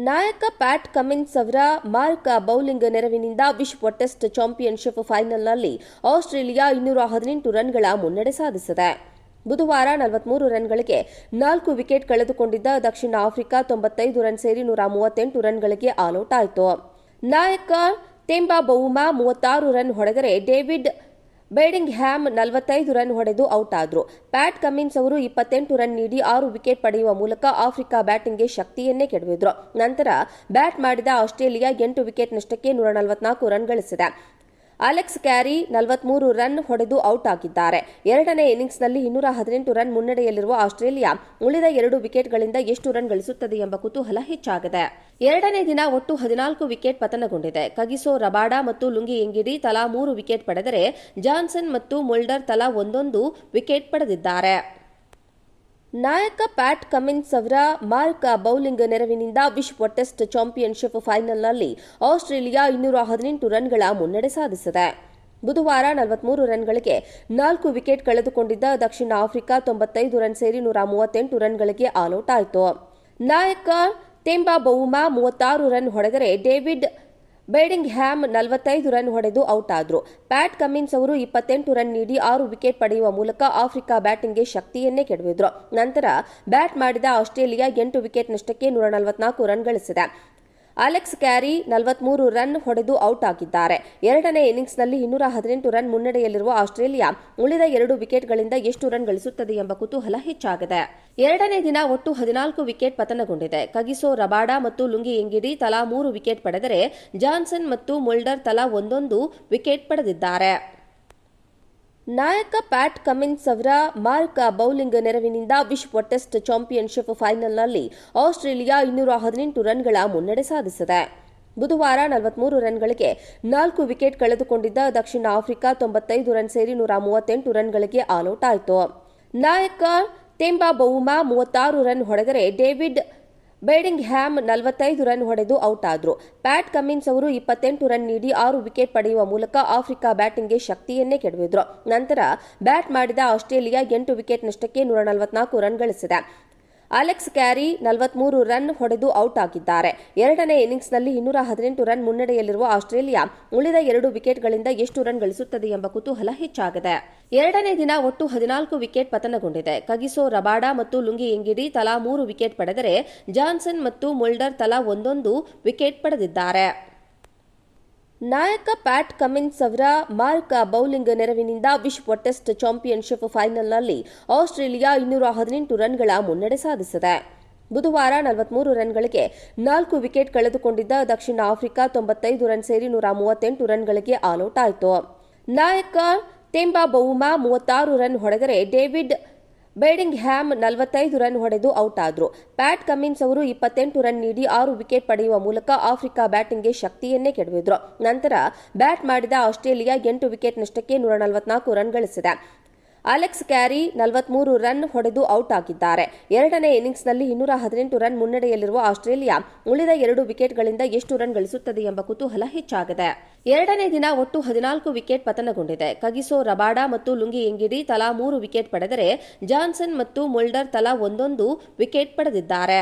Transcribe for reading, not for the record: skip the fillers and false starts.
ನಾಯಕ Pat Cummins ಅವರ mark bowling ನೆರವಿನಿಂದ ವಿಶ್ವ ಟೆಸ್ಟ್ ಚಾಂಪಿಯನ್ಶಿಪ್ ಫೈನಲ್ನಲ್ಲಿ ಆಸ್ಟ್ರೇಲಿಯಾ 218 ರನ್ಗಳ ಮುನ್ನಡೆ ಸಾಧಿಸಿದೆ. ಬುಧವಾರ 43 ರನ್ಗಳಿಗೆ 4 ವಿಕೆಟ್ ಕಳೆದುಕೊಂಡಿದ್ದ ದಕ್ಷಿಣ ಆಫ್ರಿಕಾ 95 ರನ್ ಸೇರಿ 138 ರನ್ಗಳಿಗೆ ಆಲ್ಔಟ್ ಆಯಿತು. ನಾಯಕ ತೆಂಬಾ ಬೌಮಾ 36 ರನ್ ಹೊಡೆದರೆ ಡೇವಿಡ್ ಬೇಡಿಂಗ್ಹ್ಯಾಮ್ 45 ರನ್ ಹೊಡೆದು ಔಟ್ ಆದರು. ಪ್ಯಾಟ್ ಕಮಿನ್ಸ್ ಅವರು 28 ರನ್ ನೀಡಿ 6 ವಿಕೆಟ್ ಪಡೆಯುವ ಮೂಲಕ ಆಫ್ರಿಕಾ ಬ್ಯಾಟಿಂಗ್ಗೆ ಶಕ್ತಿಯನ್ನೇ ಕೆಡವಿದರು. ನಂತರ ಬ್ಯಾಟ್ ಮಾಡಿದ ಆಸ್ಟ್ರೇಲಿಯಾ 8 ವಿಕೆಟ್ ನಷ್ಟಕ್ಕೆ 144 ರನ್ ಗಳಿಸಿದೆ. ಅಲೆಕ್ಸ್ ಕ್ಯಾರಿ 43 ರನ್ ಹೊಡೆದು ಔಟ್ ಆಗಿದ್ದಾರೆ. ಎರಡನೇ ಇನ್ನಿಂಗ್ಸ್ನಲ್ಲಿ 218 ರನ್ ಮುನ್ನಡೆಯಲ್ಲಿರುವ ಆಸ್ಟ್ರೇಲಿಯಾ ಉಳಿದ 2 ವಿಕೆಟ್ಗಳಿಂದ ಎಷ್ಟು ರನ್ ಗಳಿಸುತ್ತದೆ ಎಂಬ ಕುತೂಹಲ ಹೆಚ್ಚಾಗಿದೆ. ಎರಡನೇ ದಿನ ಒಟ್ಟು 14 ವಿಕೆಟ್ ಪತನಗೊಂಡಿದೆ. ಕಗಿಸೋ ರಬಾಡ ಮತ್ತು ಲುಂಗಿ ಎಂಗಿಡಿ ತಲಾ 3 ವಿಕೆಟ್ ಪಡೆದರೆ ಜಾನ್ಸನ್ ಮತ್ತು ಮುಲ್ಡರ್ ತಲಾ ಒಂದೊಂದು ವಿಕೆಟ್ ಪಡೆದಿದ್ದಾರೆ. ನಾಯಕ ಪ್ಯಾಟ್ ಕಮಿನ್ಸ್ ಅವರ ಮಾರ್ಕ ಬೌಲಿಂಗ್ ನೆರವಿನಿಂದ ವಿಶ್ವ ಟೆಸ್ಟ್ ಚಾಂಪಿಯನ್ಶಿಪ್ ಫೈನಲ್ನಲ್ಲಿ ಆಸ್ಟ್ರೇಲಿಯಾ 218 ರನ್ಗಳ ಮುನ್ನಡೆ ಸಾಧಿಸಿದೆ. ಬುಧವಾರ 43 ರನ್ಗಳಿಗೆ 4 ವಿಕೆಟ್ ಕಳೆದುಕೊಂಡಿದ್ದ ದಕ್ಷಿಣ ಆಫ್ರಿಕಾ 95 ರನ್ ಸೇರಿ 138 ರನ್ಗಳಿಗೆ ಆಲ್ಔಟ್ ಆಯಿತು. ನಾಯಕ ತೆಂಬಾ ಬೌಮಾ 36 ರನ್ ಹೊಡೆದರೆ ಡೇವಿಡ್ ಬೇಡಿಂಗ್ಹ್ಯಾಮ್ 45 ರನ್ ಹೊಡೆದು ಔಟ್ ಆದರು. ಪ್ಯಾಟ್ ಕಮಿನ್ಸ್ ಅವರು 28 ರನ್ ನೀಡಿ 6 ವಿಕೆಟ್ ಪಡೆಯುವ ಮೂಲಕ ಆಫ್ರಿಕಾ ಬ್ಯಾಟಿಂಗ್ಗೆ ಶಕ್ತಿಯನ್ನೇ ಕೆಡವಿದರು. ನಂತರ ಬ್ಯಾಟ್ ಮಾಡಿದ ಆಸ್ಟ್ರೇಲಿಯಾ 8 ವಿಕೆಟ್ ನಷ್ಟಕ್ಕೆ 144 ರನ್ ಗಳಿಸಿದೆ. ಅಲೆಕ್ಸ್ ಕ್ಯಾರಿ 43 ರನ್ ಹೊಡೆದು ಔಟ್ ಆಗಿದ್ದಾರೆ. ಎರಡನೇ ಇನ್ನಿಂಗ್ಸ್ನಲ್ಲಿ 218 ರನ್ ಮುನ್ನಡೆಯಲ್ಲಿರುವ ಆಸ್ಟ್ರೇಲಿಯಾ ಉಳಿದ 2 ವಿಕೆಟ್ಗಳಿಂದ ಎಷ್ಟು ರನ್ ಗಳಿಸುತ್ತದೆ ಎಂಬ ಕುತೂಹಲ ಹೆಚ್ಚಾಗಿದೆ. ಎರಡನೇ ದಿನ ಒಟ್ಟು 14 ವಿಕೆಟ್ ಪತನಗೊಂಡಿದೆ. ಕಗಿಸೋ ರಬಾಡ ಮತ್ತು ಲುಂಗಿ ಎಂಗಿಡಿ ತಲಾ 3 ವಿಕೆಟ್ ಪಡೆದರೆ ಜಾನ್ಸನ್ ಮತ್ತು ಮುಲ್ಡರ್ ತಲಾ ಒಂದೊಂದು ವಿಕೆಟ್ ಪಡೆದಿದ್ದಾರೆ. ನಾಯಕ ಪ್ಯಾಟ್ ಕಮಿನ್ಸ್ ಅವರ ಮಾರ್ಕ ಬೌಲಿಂಗ್ ನೆರವಿನಿಂದ ವಿಶ್ವ ಟೆಸ್ಟ್ ಚಾಂಪಿಯನ್ಶಿಪ್ ಫೈನಲ್ನಲ್ಲಿ ಆಸ್ಟ್ರೇಲಿಯಾ 218 ರನ್ಗಳ ಮುನ್ನಡೆ ಸಾಧಿಸಿದೆ. ಬುಧವಾರ 43 ರನ್ಗಳಿಗೆ 4 ವಿಕೆಟ್ ಕಳೆದುಕೊಂಡಿದ್ದ ದಕ್ಷಿಣ ಆಫ್ರಿಕಾ 95 ರನ್ ಸೇರಿ 138 ರನ್ಗಳಿಗೆ ಆಲ್ಔಟ್ ಆಯಿತು. ನಾಯಕ ತೆಂಬಾ ಬೌಮಾ 36 ರನ್ ಹೊಡೆದರೆ ಡೇವಿಡ್ ಬೇಡಿಂಗ್ಹ್ಯಾಮ್ 45 ರನ್ ಹೊಡೆದು ಔಟ್ ಆದರು. ಪ್ಯಾಟ್ ಕಮಿನ್ಸ್ ಅವರು 28 ರನ್ ನೀಡಿ 6 ವಿಕೆಟ್ ಪಡೆಯುವ ಮೂಲಕ ಆಫ್ರಿಕಾ ಬ್ಯಾಟಿಂಗ್ಗೆ ಶಕ್ತಿಯನ್ನೇ ಕೆಡವಿದರು. ನಂತರ ಬ್ಯಾಟ್ ಮಾಡಿದ ಆಸ್ಟ್ರೇಲಿಯಾ 8 ವಿಕೆಟ್ ನಷ್ಟಕ್ಕೆ 144 ರನ್ ಗಳಿಸಿದೆ. ಅಲೆಕ್ಸ್ ಕ್ಯಾರಿ 43 ರನ್ ಹೊಡೆದು ಔಟ್ ಆಗಿದ್ದಾರೆ. ಎರಡನೇ ಇನ್ನಿಂಗ್ಸ್ನಲ್ಲಿ 218 ರನ್ ಮುನ್ನಡೆಯಲ್ಲಿರುವ ಆಸ್ಟ್ರೇಲಿಯಾ ಉಳಿದ 2 ವಿಕೆಟ್ಗಳಿಂದ ಎಷ್ಟು ರನ್ ಗಳಿಸುತ್ತದೆ ಎಂಬ ಕುತೂಹಲ ಹೆಚ್ಚಾಗಿದೆ. ಎರಡನೇ ದಿನ ಒಟ್ಟು 14 ವಿಕೆಟ್ ಪತನಗೊಂಡಿದೆ. ಕಗಿಸೋ ರಬಾಡ ಮತ್ತು ಲುಂಗಿ ಎಂಗಿಡಿ ತಲಾ 3 ವಿಕೆಟ್ ಪಡೆದರೆ ಜಾನ್ಸನ್ ಮತ್ತು ಮುಲ್ಡರ್ ತಲಾ ಒಂದೊಂದು ವಿಕೆಟ್ ಪಡೆದಿದ್ದಾರೆ. ನಾಯಕ ಪ್ಯಾಟ್ ಕಮಿನ್ಸ್ ಅವರ ಮಾರ್ಕ ಬೌಲಿಂಗ್ ನೆರವಿನಿಂದ ವಿಶ್ವ ಟೆಸ್ಟ್ ಚಾಂಪಿಯನ್ಶಿಪ್ ಫೈನಲ್ನಲ್ಲಿ ಆಸ್ಟ್ರೇಲಿಯಾ 218 ರನ್ಗಳ ಮುನ್ನಡೆ ಸಾಧಿಸಿದೆ. ಬುಧವಾರ 43 ರನ್ಗಳಿಗೆ 4 ವಿಕೆಟ್ ಕಳೆದುಕೊಂಡಿದ್ದ ದಕ್ಷಿಣ ಆಫ್ರಿಕಾ 95 ರನ್ ಸೇರಿ 138 ರನ್ಗಳಿಗೆ ಆಲ್ಔಟ್ ಆಯಿತು. ನಾಯಕ ತೆಂಬಾ ಬೌಮಾ 36 ರನ್ ಹೊಡೆದರೆ ಡೇವಿಡ್ ಬೇಡಿಂಗ್ಹ್ಯಾಮ್ 45 ರನ್ ಹೊಡೆದು ಔಟ್ ಆದರು. ಪ್ಯಾಟ್ ಕಮಿನ್ಸ್ ಅವರು 28 ರನ್ ನೀಡಿ 6 ವಿಕೆಟ್ ಪಡೆಯುವ ಮೂಲಕ ಆಫ್ರಿಕಾ ಬ್ಯಾಟಿಂಗ್ಗೆ ಶಕ್ತಿಯನ್ನೇ ಕೆಡವಿದರು. ನಂತರ ಬ್ಯಾಟ್ ಮಾಡಿದ ಆಸ್ಟ್ರೇಲಿಯಾ 8 ವಿಕೆಟ್ ನಷ್ಟಕ್ಕೆ 144 ರನ್ ಗಳಿಸಿದೆ. ಅಲೆಕ್ಸ್ ಕ್ಯಾರಿ 43 ರನ್ ಹೊಡೆದು ಔಟ್ ಆಗಿದ್ದಾರೆ. ಎರಡನೇ ಇನ್ನಿಂಗ್ಸ್ನಲ್ಲಿ 218 ರನ್ ಮುನ್ನಡೆಯಲ್ಲಿರುವ ಆಸ್ಟ್ರೇಲಿಯಾ ಉಳಿದ 2 ವಿಕೆಟ್ಗಳಿಂದ ಎಷ್ಟು ರನ್ ಗಳಿಸುತ್ತದೆ ಎಂಬ ಕುತೂಹಲ ಹೆಚ್ಚಾಗಿದೆ. ಎರಡನೇ ದಿನ ಒಟ್ಟು 14 ವಿಕೆಟ್ ಪತನಗೊಂಡಿದೆ. ಕಗಿಸೋ ರಬಾಡ ಮತ್ತು ಲುಂಗಿ ಎಂಗಿಡಿ ತಲಾ 3 ವಿಕೆಟ್ ಪಡೆದರೆ ಜಾನ್ಸನ್ ಮತ್ತು ಮುಲ್ಡರ್ ತಲಾ ಒಂದೊಂದು ವಿಕೆಟ್ ಪಡೆದಿದ್ದಾರೆ.